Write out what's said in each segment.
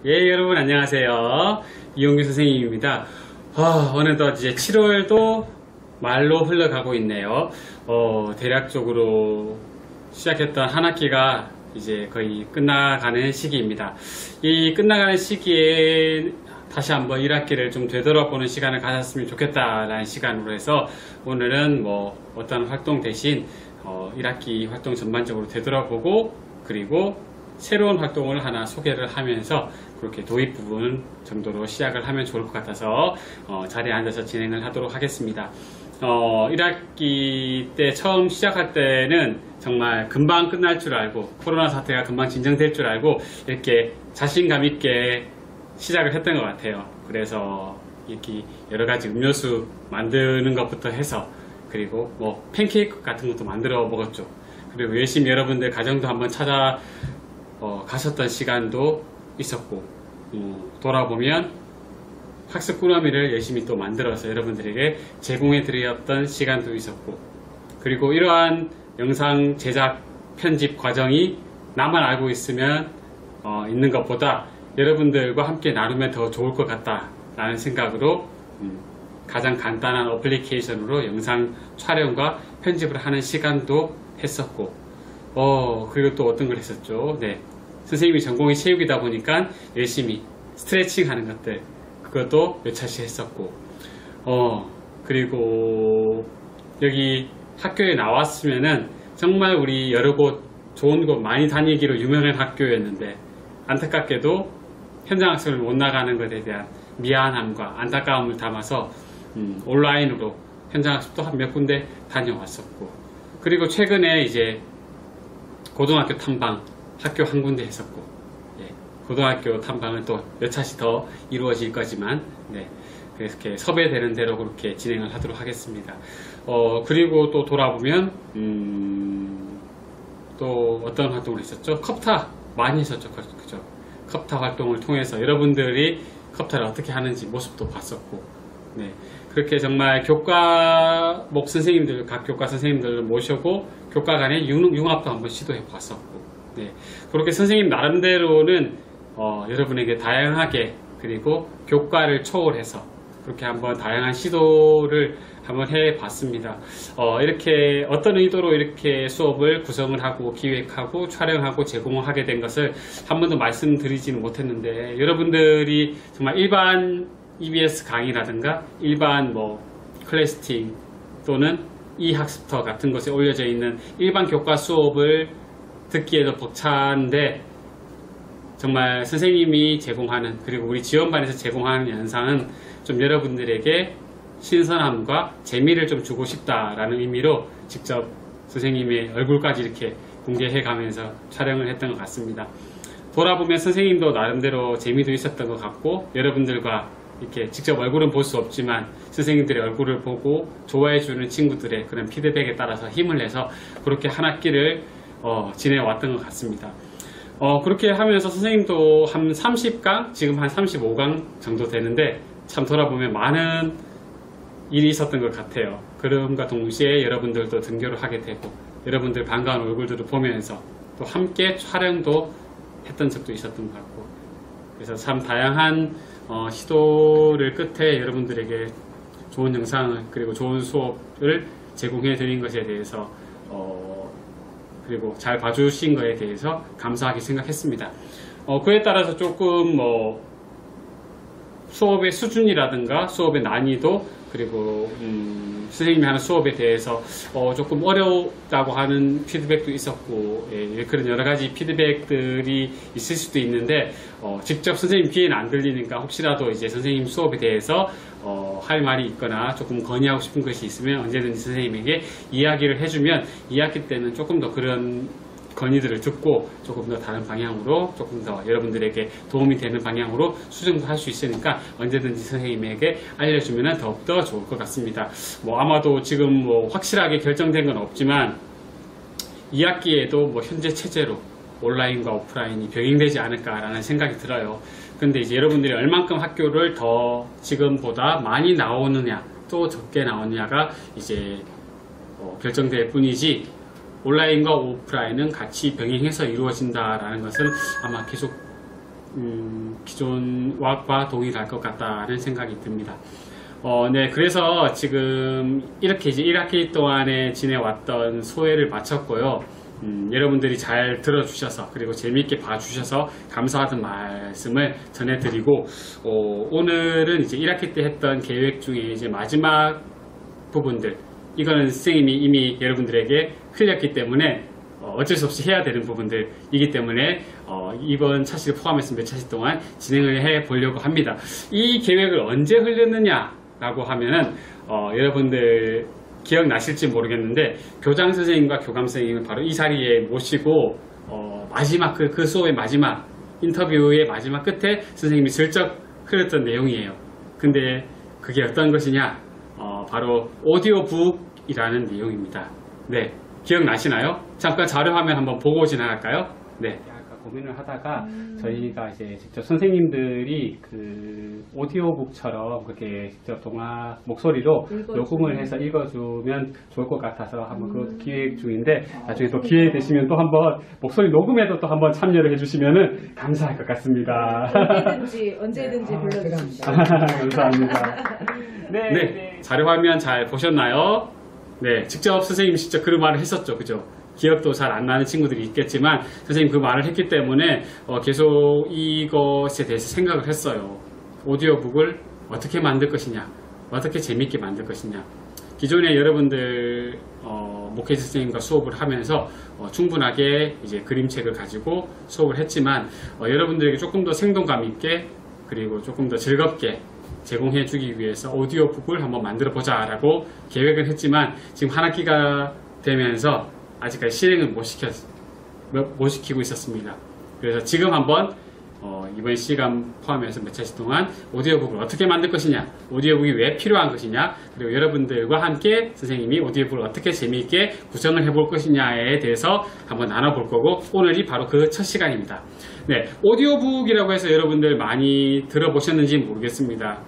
예, 여러분 안녕하세요. 이용규 선생님입니다. 어느덧 이제 7월도 말로 흘러가고 있네요. 대략적으로 시작했던 한 학기가 이제 거의 끝나가는 시기입니다. 이 끝나가는 시기에 다시 한번 1학기를 좀 되돌아보는 시간을 가졌으면 좋겠다라는 시간으로 해서 오늘은 뭐 어떤 활동 대신 1학기 활동 전반적으로 되돌아보고 그리고 새로운 활동을 하나 소개를 하면서 그렇게 도입 부분 정도로 시작을 하면 좋을 것 같아서 자리에 앉아서 진행을 하도록 하겠습니다. 1학기 때 처음 시작할 때는 정말 금방 끝날 줄 알고 코로나 사태가 금방 진정될 줄 알고 이렇게 자신감 있게 시작을 했던 것 같아요. 그래서 이렇게 여러 가지 음료수 만드는 것부터 해서 그리고 뭐 팬케이크 같은 것도 만들어 먹었죠. 그리고 열심히 여러분들 가정도 한번 찾아 가셨던 시간도 있었고 돌아보면 학습 꾸러미를 열심히 또 만들어서 여러분들에게 제공해 드렸던 시간도 있었고 그리고 이러한 영상 제작 편집 과정이 나만 알고 있으면 있는 것보다 여러분들과 함께 나누면 더 좋을 것 같다 라는 생각으로 가장 간단한 어플리케이션으로 영상 촬영과 편집을 하는 시간도 했었고 그리고 또 어떤 걸 했었죠. 네. 선생님이 전공이 체육이다 보니까 열심히 스트레칭 하는 것들 그것도 몇 차씩 했었고 그리고 여기 학교에 나왔으면은 정말 우리 여러 곳 좋은 곳 많이 다니기로 유명한 학교였는데 안타깝게도 현장 학습을 못 나가는 것에 대한 미안함과 안타까움을 담아서 온라인으로 현장 학습도 한 몇 군데 다녀왔었고 그리고 최근에 이제 고등학교 탐방 학교 한 군데 했었고 고등학교 탐방은 또 몇 차씩 더 이루어질 거지만 그렇게 섭외되는 대로 그렇게 진행을 하도록 하겠습니다. 그리고 또 돌아보면 또 어떤 활동을 했었죠? 컵타 많이 했었죠. 그죠? 컵타 활동을 통해서 여러분들이 컵타를 어떻게 하는지 모습도 봤었고 그렇게 정말 교과목 선생님들 각 교과 선생님들을 모셔고 교과 간의 융합도 한번 시도해 봤었고 그렇게 선생님 나름대로는 여러분에게 다양하게 그리고 교과를 초월해서 그렇게 한번 다양한 시도를 한번 해 봤습니다. 이렇게 어떤 의도로 이렇게 수업을 구성을 하고 기획하고 촬영하고 제공을 하게 된 것을 한 번도 말씀드리지는 못했는데 여러분들이 정말 일반 EBS 강의라든가 일반 클래스팅 또는 e학습터 같은 것에 올려져 있는 일반 교과 수업을 듣기에도 벅찬데 정말 선생님이 제공하는 그리고 우리 지원반에서 제공하는 영상은 좀 여러분들에게 신선함과 재미를 좀 주고 싶다라는 의미로 직접 선생님의 얼굴까지 이렇게 공개해 가면서 촬영을 했던 것 같습니다. 돌아보면 선생님도 나름대로 재미도 있었던 것 같고 여러분들과 이렇게 직접 얼굴은 볼 수 없지만 선생님들의 얼굴을 보고 좋아해 주는 친구들의 그런 피드백에 따라서 힘을 내서 그렇게 한 학기를 지내왔던 것 같습니다. 그렇게 하면서 선생님도 한 30강, 지금 한 35강 정도 되는데 참 돌아보면 많은 일이 있었던 것 같아요. 그럼과 동시에 여러분들도 등교를 하게 되고 여러분들 반가운 얼굴들을 보면서 또 함께 촬영도 했던 적도 있었던 것 같고 그래서 참 다양한 시도를 끝에 여러분들에게 좋은 영상을 그리고 좋은 수업을 제공해 드린 것에 대해서 그리고 잘 봐주신 것에 대해서 감사하게 생각했습니다. 그에 따라서 조금 수업의 수준이라든가 수업의 난이도 그리고 선생님이 하는 수업에 대해서 조금 어렵다고 하는 피드백도 있었고 그런 여러 가지 피드백들이 있을 수도 있는데 직접 선생님 귀에는 안 들리니까 혹시라도 이제 선생님 수업에 대해서 할 말이 있거나 조금 건의하고 싶은 것이 있으면 언제든지 선생님에게 이야기를 해주면 2학기 때는 조금 더 그런 건의들을 듣고 조금 더 다른 방향으로 조금 더 여러분들에게 도움이 되는 방향으로 수정도 할 수 있으니까 언제든지 선생님에게 알려주면 더욱더 좋을 것 같습니다. 아마도 지금 확실하게 결정된 건 없지만 2학기에도 현재 체제로 온라인과 오프라인이 병행되지 않을까라는 생각이 들어요. 근데 이제 여러분들이 얼만큼 학교를 더 지금보다 많이 나오느냐 또 적게 나오느냐가 이제 결정될 뿐이지 온라인과 오프라인은 같이 병행해서 이루어진다라는 것은 아마 계속 기존과 동일할 것 같다는 생각이 듭니다. 네, 그래서 지금 이렇게 이제 1학기 동안에 지내왔던 소회를 마쳤고요. 여러분들이 잘 들어주셔서 그리고 재미있게 봐주셔서 감사하다는 말씀을 전해드리고, 오늘은 이제 1학기 때 했던 계획 중에 이제 마지막 부분들, 이거는 선생님이 이미 여러분들에게 흘렸기 때문에 어쩔 수 없이 해야 되는 부분들이기 때문에 이번 차시를 포함해서 몇 차시 동안 진행을 해 보려고 합니다. 이 계획을 언제 흘렸느냐 라고 하면은 여러분들 기억나실지 모르겠는데, 교장 선생님과 교감 선생님을 바로 이 자리에 모시고 마지막 그 수업의 마지막 인터뷰의 마지막 끝에 선생님이 슬쩍 흘렸던 내용이에요. 근데 그게 어떤 것이냐, 바로 오디오북이라는 내용입니다. 네, 기억나시나요? 잠깐 자료 화면 한번 보고 지나갈까요? 네. 아까 고민을 하다가 저희가 이제 직접 선생님들이 그 오디오북처럼 그렇게 직접 동화 목소리로 녹음을 해서 읽어주면 좋을 것 같아서 한번 그것도 기획 중인데, 나중에 또 기회 되시면 또 한번 목소리 녹음에도 또 한번 참여를 해주시면 감사할 것 같습니다. 언제든지 불러주십시오. 감사합니다. 네, 자료 화면 잘 보셨나요? 네, 직접 선생님이 직접 그런 말을 했었죠. 그죠? 기억도 잘 안 나는 친구들이 있겠지만 선생님 그 말을 했기 때문에 계속 이것에 대해서 생각을 했어요. 오디오북을 어떻게 만들 것이냐, 어떻게 재밌게 만들 것이냐. 기존에 여러분들 목회자 선생님과 수업을 하면서 충분하게 이제 그림책을 가지고 수업을 했지만 여러분들에게 조금 더 생동감 있게 그리고 조금 더 즐겁게 제공해 주기 위해서 오디오북을 한번 만들어 보자 라고 계획을 했지만, 지금 한 학기가 되면서 아직까지 실행을 못 시키고 있었습니다. 그래서 지금 한번 이번 시간 포함해서 몇 차시 동안 오디오북을 어떻게 만들 것이냐, 오디오북이 왜 필요한 것이냐, 그리고 여러분들과 함께 선생님이 오디오북을 어떻게 재미있게 구성을 해볼 것이냐에 대해서 한번 나눠볼 거고, 오늘이 바로 그 첫 시간입니다. 네, 오디오북이라고 해서 여러분들 많이 들어보셨는지 모르겠습니다.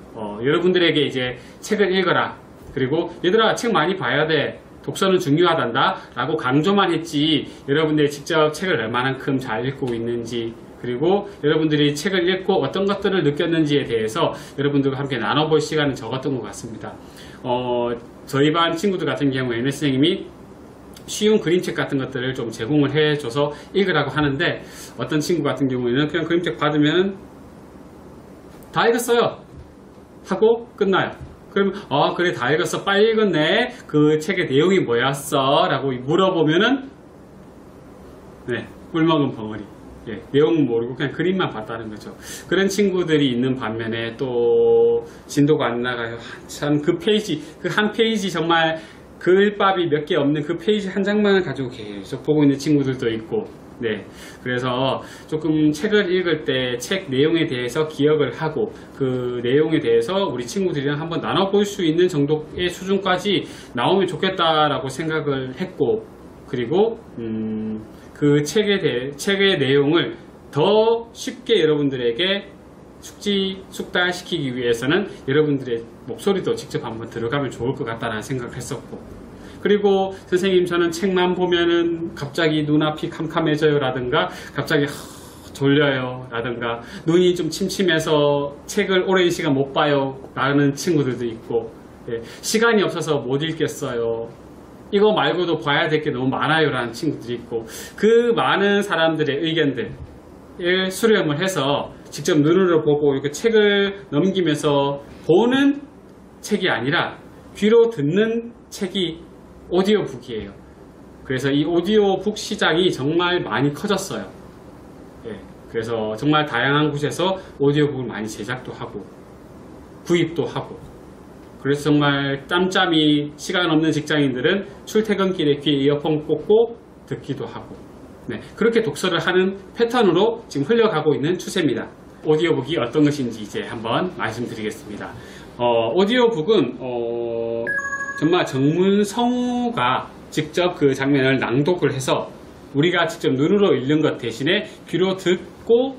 여러분들에게 이제 책을 읽어라, 그리고 얘들아 책 많이 봐야 돼, 독서는 중요하단다 라고 강조만 했지, 여러분들이 직접 책을 얼마만큼 잘 읽고 있는지, 그리고 여러분들이 책을 읽고 어떤 것들을 느꼈는지에 대해서 여러분들과 함께 나눠볼 시간은 적었던 것 같습니다. 저희 반 친구들 같은 경우에는 선생님이 쉬운 그림책 같은 것들을 좀 제공을 해줘서 읽으라고 하는데, 어떤 친구 같은 경우에는 그냥 그림책 받으면 다 읽었어요 하고 끝나요. 그럼 그래 다 읽었어, 빨리 읽었네, 그 책의 내용이 뭐였어 라고 물어보면은 네, 꿀먹은 벙어리. 예, 내용은 모르고 그냥 그림만 봤다는 거죠. 그런 친구들이 있는 반면에 또 진도가 안 나가요. 참 그 페이지, 그 한 페이지 정말 글밥이 몇 개 없는 그 페이지 한 장만을 가지고 계속 보고 있는 친구들도 있고, 네, 그래서 조금 책을 읽을 때 책 내용에 대해서 기억을 하고 그 내용에 대해서 우리 친구들이랑 한번 나눠볼 수 있는 정도의 수준까지 나오면 좋겠다라고 생각을 했고, 그리고 그 책의 내용을 더 쉽게 여러분들에게 숙달시키기 위해서는 여러분들의 목소리도 직접 한번 들어가면 좋을 것 같다는 생각을 했었고, 그리고 선생님 저는 책만 보면은 갑자기 눈앞이 캄캄해져요 라든가 갑자기 졸려요 라든가 눈이 좀 침침해서 책을 오랜 시간 못 봐요 라는 친구들도 있고, 예, 시간이 없어서 못 읽겠어요, 이거 말고도 봐야 될 게 너무 많아요 라는 친구들이 있고, 그 많은 사람들의 의견들을 수렴을 해서 직접 눈으로 보고 이렇게 책을 넘기면서 보는 책이 아니라 귀로 듣는 책이 오디오북이에요. 그래서 이 오디오북 시장이 정말 많이 커졌어요. 예, 그래서 정말 다양한 곳에서 오디오북을 많이 제작도 하고 구입도 하고, 그래서 정말 짬짬이 시간 없는 직장인들은 출퇴근길에 귀에 이어폰 꽂고 듣기도 하고, 네, 그렇게 독서를 하는 패턴으로 지금 흘러가고 있는 추세입니다. 오디오북이 어떤 것인지 이제 한번 말씀드리겠습니다. 오디오북은 정말 전문 성우가 직접 그 장면을 낭독을 해서 우리가 직접 눈으로 읽는 것 대신에 귀로 듣고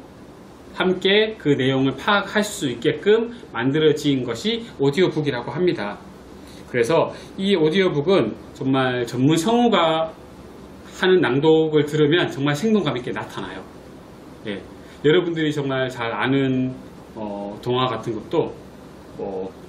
함께 그 내용을 파악할 수 있게끔 만들어진 것이 오디오북이라고 합니다. 그래서 이 오디오북은 정말 전문 성우가 하는 낭독을 들으면 정말 생동감 있게 나타나요. 예. 여러분들이 정말 잘 아는 동화 같은 것도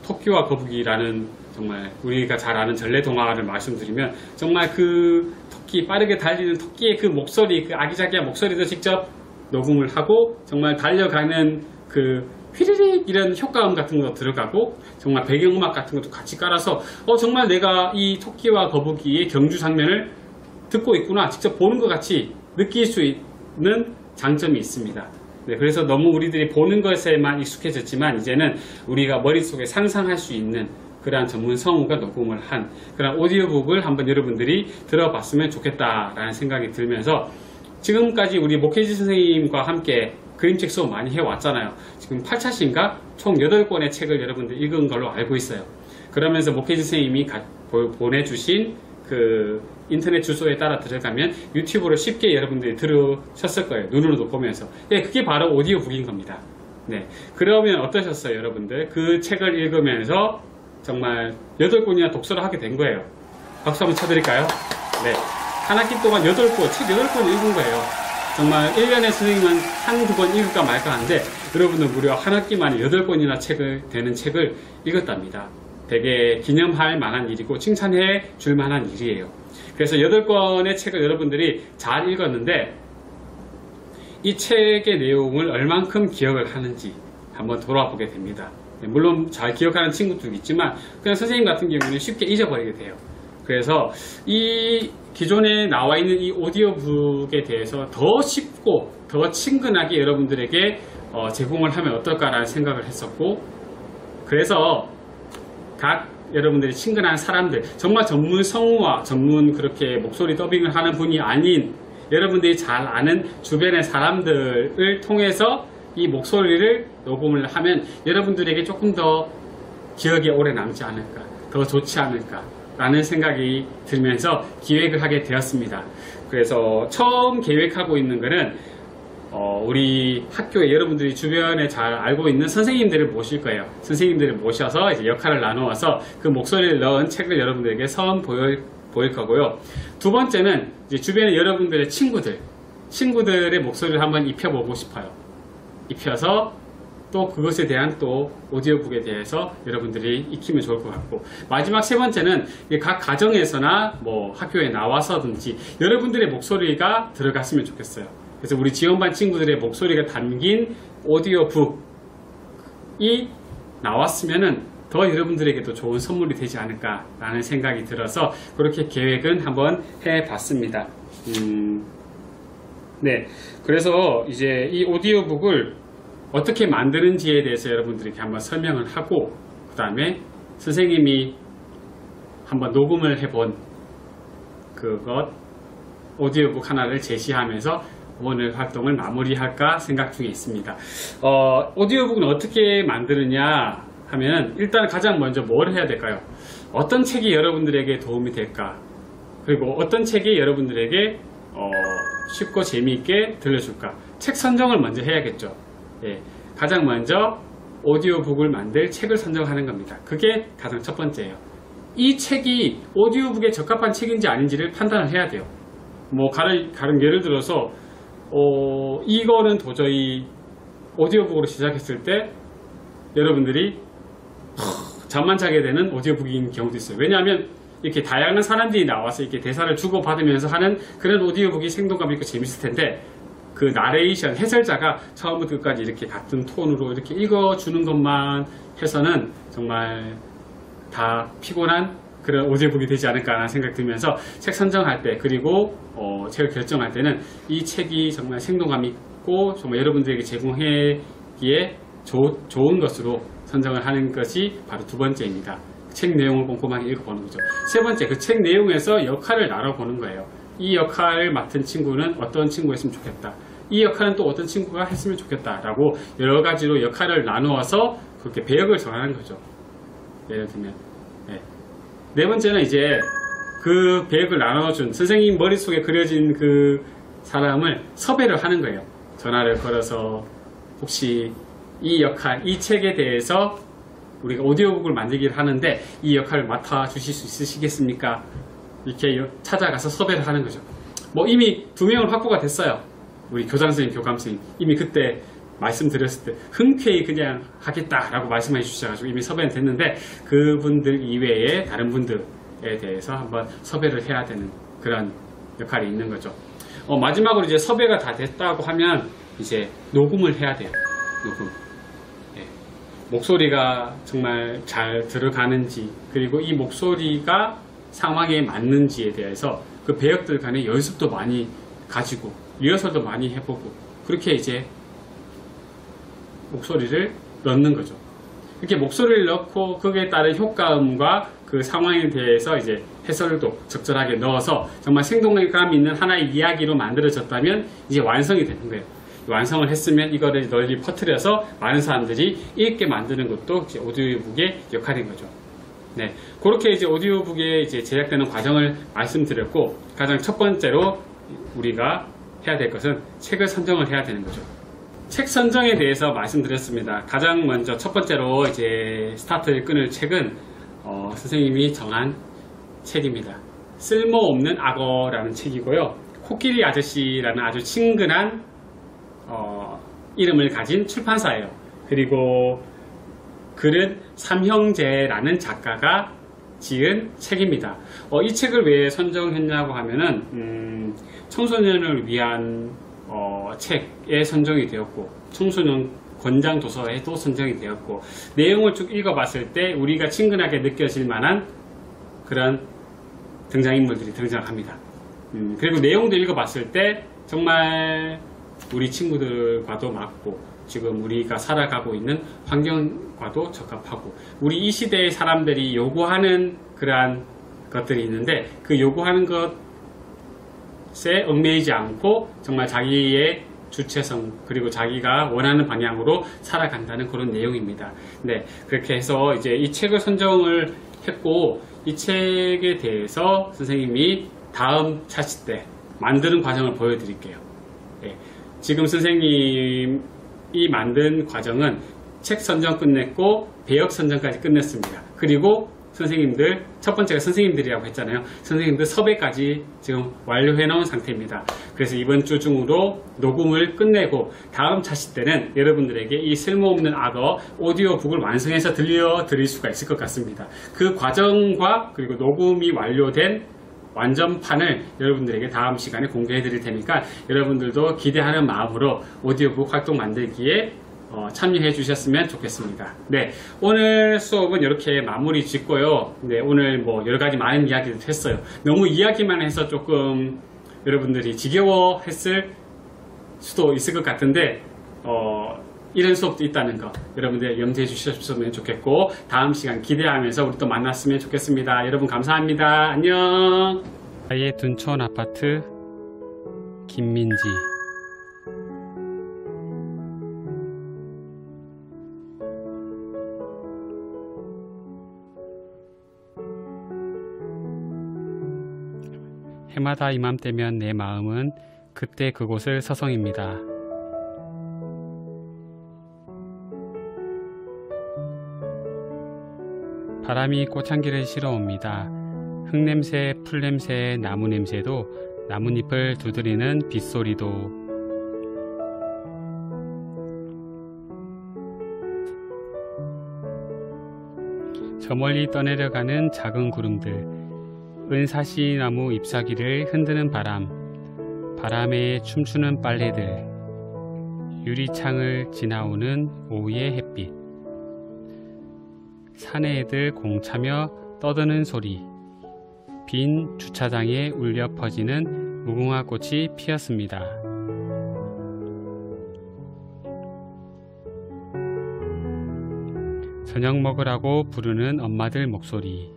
토끼와 거북이라는 정말 우리가 잘 아는 전래 동화를 말씀드리면 정말 그 토끼 빠르게 달리는 토끼의 그 목소리, 그 아기자기한 목소리도 직접 녹음을 하고 정말 달려가는 그 휘리릭 이런 효과음 같은 것도 들어가고 정말 배경음악 같은 것도 같이 깔아서 정말 내가 이 토끼와 거북이의 경주 장면을 듣고 있구나, 직접 보는 것 같이 느낄 수 있는 장점이 있습니다. 네, 그래서 너무 우리들이 보는 것에만 익숙해졌지만 이제는 우리가 머릿속에 상상할 수 있는 그러한 전문 성우가 녹음을 한 그런 오디오북을 한번 여러분들이 들어봤으면 좋겠다라는 생각이 들면서 지금까지 우리 목혜지 선생님과 함께 그림책 수업 많이 해왔잖아요. 지금 8차신가 총 8권의 책을 여러분들 읽은 걸로 알고 있어요. 그러면서 목혜지 선생님이 보내주신 그 인터넷 주소에 따라 들어가면 유튜브로 쉽게 여러분들이 들으셨을 거예요. 눈으로도 보면서. 네, 그게 바로 오디오북인 겁니다. 네, 그러면 어떠셨어요, 여러분들? 그 책을 읽으면서 정말 8권이나 독서를 하게 된 거예요. 박수 한번 쳐드릴까요? 네, 한 학기 동안 8권, 책 8권 읽은 거예요. 정말 1년에 선생님은 한두 권 읽을까 말까 하는데 여러분은 무려 한 학기 만에 8권이나 되는 책을 읽었답니다. 되게 기념할 만한 일이고 칭찬해 줄 만한 일이에요. 그래서 8권의 책을 여러분들이 잘 읽었는데 이 책의 내용을 얼만큼 기억을 하는지 한번 돌아보게 됩니다. 물론 잘 기억하는 친구들도 있지만 그냥 선생님 같은 경우는 쉽게 잊어버리게 돼요. 그래서 이 기존에 나와 있는 이 오디오북에 대해서 더 쉽고 더 친근하게 여러분들에게 제공을 하면 어떨까라는 생각을 했었고, 그래서 각 여러분들이 친근한 사람들, 정말 전문 성우와 전문 그렇게 목소리 더빙을 하는 분이 아닌 여러분들이 잘 아는 주변의 사람들을 통해서 이 목소리를 녹음을 하면 여러분들에게 조금 더 기억에 오래 남지 않을까, 더 좋지 않을까 라는 생각이 들면서 기획을 하게 되었습니다. 그래서 처음 계획하고 있는 거는 우리 학교에 여러분들이 주변에 잘 알고 있는 선생님들을 모실 거예요. 선생님들을 모셔서 이제 역할을 나누어서 그 목소리를 넣은 책을 여러분들에게 처음 보일 거고요. 두 번째는 이제 주변에 여러분들의 친구들의 목소리를 한번 입혀보고 싶어요. 입혀서 또 그것에 대한 또 오디오북에 대해서 여러분들이 익히면 좋을 것 같고, 마지막 세 번째는 각 가정에서나 뭐 학교에 나와서든지 여러분들의 목소리가 들어갔으면 좋겠어요. 그래서 우리 지원반 친구들의 목소리가 담긴 오디오북이 나왔으면은 더 여러분들에게도 좋은 선물이 되지 않을까라는 생각이 들어서 그렇게 계획은 한번 해봤습니다. 네, 그래서 이제 이 오디오북을 어떻게 만드는지에 대해서 여러분들에게 한번 설명을 하고, 그 다음에 선생님이 한번 녹음을 해본 그것 오디오북 하나를 제시하면서 오늘 활동을 마무리할까 생각 중에 있습니다. 오디오북은 어떻게 만드느냐 하면 일단 가장 먼저 뭘 해야 될까요? 어떤 책이 여러분들에게 도움이 될까? 그리고 어떤 책이 여러분들에게 쉽고 재미있게 들려줄까? 책 선정을 먼저 해야겠죠. 예, 가장 먼저 오디오북을 만들 책을 선정하는 겁니다. 그게 가장 첫 번째예요. 이 책이 오디오북에 적합한 책인지 아닌지를 판단을 해야 돼요. 뭐 가령 예를 들어서 이거는 도저히 오디오북으로 시작했을 때 여러분들이 잠만 자게 되는 오디오북인 경우도 있어요. 왜냐하면 이렇게 다양한 사람들이 나와서 이렇게 대사를 주고받으면서 하는 그런 오디오북이 생동감 있고 재밌을 텐데, 그 나레이션 해설자가 처음부터 끝까지 이렇게 같은 톤으로 이렇게 읽어주는 것만 해서는 정말 다 피곤한 그런 오디오북이 되지 않을까라는 생각이 들면서 책 선정할 때, 그리고 책을 결정할 때는 이 책이 정말 생동감 있고 정말 여러분들에게 제공하기에 좋은 것으로 선정을 하는 것이 바로 두 번째입니다. 책 내용을 꼼꼼하게 읽어보는 거죠. 세 번째, 그 책 내용에서 역할을 나눠보는 거예요. 이 역할을 맡은 친구는 어떤 친구였으면 좋겠다, 이 역할은 또 어떤 친구가 했으면 좋겠다 라고 여러 가지로 역할을 나누어서 그렇게 배역을 정하는 거죠. 예를 들면 네 번째는 이제 그 배역을 나눠준 선생님 머릿속에 그려진 그 사람을 섭외를 하는 거예요. 전화를 걸어서 혹시 이 역할, 이 책에 대해서 우리가 오디오북을 만들기를 하는데 이 역할을 맡아주실 수 있으시겠습니까? 이렇게 찾아가서 섭외를 하는 거죠. 뭐 이미 2명은 확보가 됐어요. 우리 교장선생님, 교감선생님 이미 그때 말씀드렸을 때 흔쾌히 그냥 하겠다라고 말씀해 주셔가지고 이미 섭외는 됐는데 그분들 이외에 다른 분들에 대해서 한번 섭외를 해야 되는 그런 역할이 있는 거죠. 마지막으로 이제 섭외가 다 됐다고 하면 이제 녹음을 해야 돼요. 녹음. 예. 목소리가 정말 잘 들어가는지, 그리고 이 목소리가 상황에 맞는지에 대해서 그 배역들 간의 연습도 많이 가지고 리허설도 많이 해보고 그렇게 이제 목소리를 넣는 거죠. 이렇게 목소리를 넣고 거기에 따른 효과음과 그 상황에 대해서 이제 해설도 적절하게 넣어서 정말 생동감 있는 하나의 이야기로 만들어졌다면 이제 완성이 되는 거예요. 완성을 했으면 이거를 널리 퍼뜨려서 많은 사람들이 읽게 만드는 것도 이제 오디오북의 역할인 거죠. 네, 그렇게 이제 오디오북에 이제 제작되는 과정을 말씀드렸고, 가장 첫 번째로 우리가 해야 될 것은 책을 선정을 해야 되는 거죠. 책 선정에 대해서 말씀드렸습니다. 가장 먼저 첫 번째로 이제 스타트를 끊을 책은 선생님이 정한 책입니다. 쓸모없는 악어라는 책이고요. 코끼리 아저씨라는 아주 친근한 이름을 가진 출판사예요. 그리고 글은 삼형제라는 작가가 지은 책입니다. 이 책을 왜 선정했냐고 하면은 청소년을 위한 책에 선정이 되었고, 청소년 권장 도서에도 선정이 되었고, 내용을 쭉 읽어봤을 때 우리가 친근하게 느껴질 만한 그런 등장인물들이 등장합니다. 그리고 내용도 읽어봤을 때 정말 우리 친구들과도 맞고, 지금 우리가 살아가고 있는 환경과도 적합하고, 우리 이 시대의 사람들이 요구하는 그러한 것들이 있는데 그 요구하는 것에 얽매이지 않고 정말 자기의 주체성, 그리고 자기가 원하는 방향으로 살아간다는 그런 내용입니다. 네, 그렇게 해서 이제 이 책을 선정을 했고, 이 책에 대해서 선생님이 다음 차시 때 만드는 과정을 보여드릴게요. 네, 지금 선생님이 만든 과정은 책 선정 끝냈고 배역 선정까지 끝냈습니다. 그리고 선생님들, 첫 번째가 선생님들이라고 했잖아요. 선생님들 섭외까지 지금 완료해 놓은 상태입니다. 그래서 이번 주 중으로 녹음을 끝내고 다음 차시 때는 여러분들에게 이 쓸모없는 악어 오디오북을 완성해서 들려드릴 수가 있을 것 같습니다. 그 과정과 그리고 녹음이 완료된 완전판을 여러분들에게 다음 시간에 공개해 드릴 테니까 여러분들도 기대하는 마음으로 오디오북 활동 만들기에 참여해 주셨으면 좋겠습니다. 네, 오늘 수업은 이렇게 마무리 짓고요. 네, 오늘 뭐 여러가지 많은 이야기를 했어요. 너무 이야기만 해서 조금 여러분들이 지겨워했을 수도 있을 것 같은데 이런 수업도 있다는 거 여러분들 염두해 주셨으면 좋겠고, 다음 시간 기대하면서 우리 또 만났으면 좋겠습니다. 여러분 감사합니다. 안녕. 아예 둔촌 아파트 김민지. 해마다 이맘때면 내 마음은 그때 그곳을 서성입니다. 바람이 꽃향기를 실어옵니다. 흙냄새, 풀냄새, 나무냄새도 나뭇잎을 두드리는 빗소리도. 저 멀리 떠내려가는 작은 구름들, 은사시나무 잎사귀를 흔드는 바람, 바람에 춤추는 빨래들, 유리창을 지나오는 오후의 햇빛, 산의 애들 공차며 떠드는 소리, 빈 주차장에 울려 퍼지는 무궁화 꽃이 피었습니다. 저녁 먹으라고 부르는 엄마들 목소리,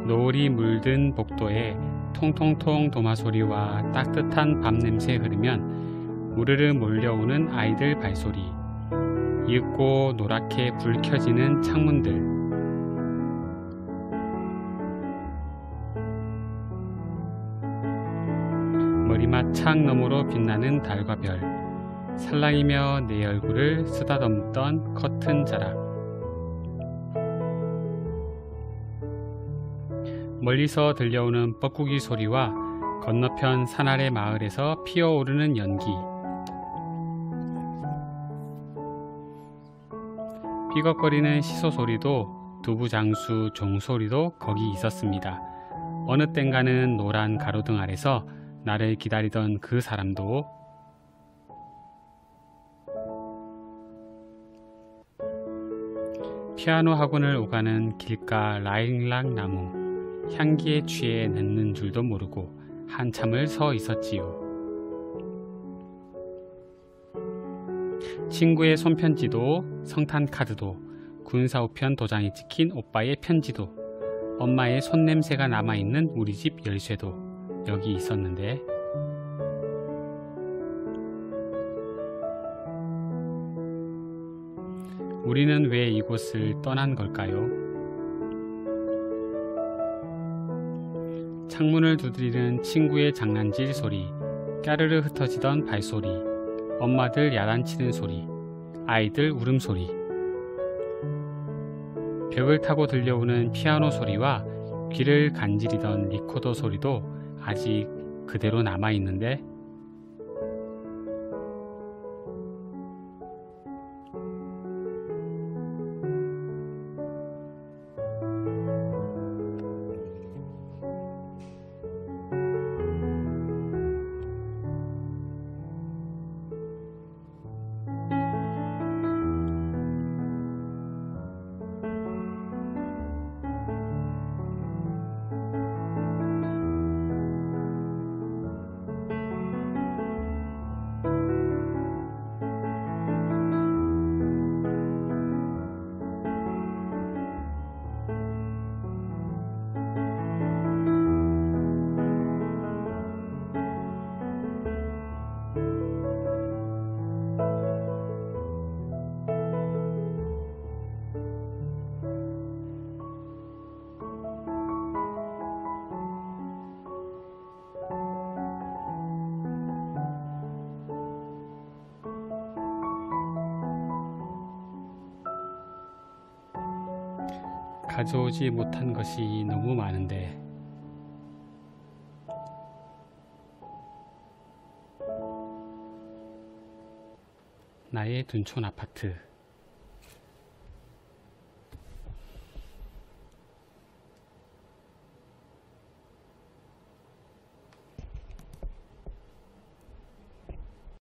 노을이 물든 복도에 통통통 도마소리와 따뜻한 밤냄새 흐르면 우르르 몰려오는 아이들 발소리, 이윽고 노랗게 불 켜지는 창문들, 머리맡 창 너머로 빛나는 달과 별, 살랑이며 내 얼굴을 쓰다듬던 커튼 자락, 멀리서 들려오는 뻐꾸기 소리와 건너편 산 아래 마을에서 피어오르는 연기, 삐걱거리는 시소 소리도 두부 장수 종소리도 거기 있었습니다. 어느 땐가는 노란 가로등 아래서 나를 기다리던 그 사람도 피아노 학원을 오가는 길가 라일락 나무 향기에 취해 늦는 줄도 모르고 한참을 서 있었지요. 친구의 손편지도 성탄 카드도 군사우편 도장이 찍힌 오빠의 편지도 엄마의 손냄새가 남아있는 우리 집 열쇠도 여기 있었는데 우리는 왜 이곳을 떠난 걸까요? 창문을 두드리는 친구의 장난질 소리, 까르르 흩어지던 발소리, 엄마들 야단치는 소리, 아이들 울음소리, 벽을 타고 들려오는 피아노 소리와 귀를 간지리던 리코더 소리도 아직 그대로 남아있는데 가져오지 못한 것이 너무 많은데 나의 둔촌 아파트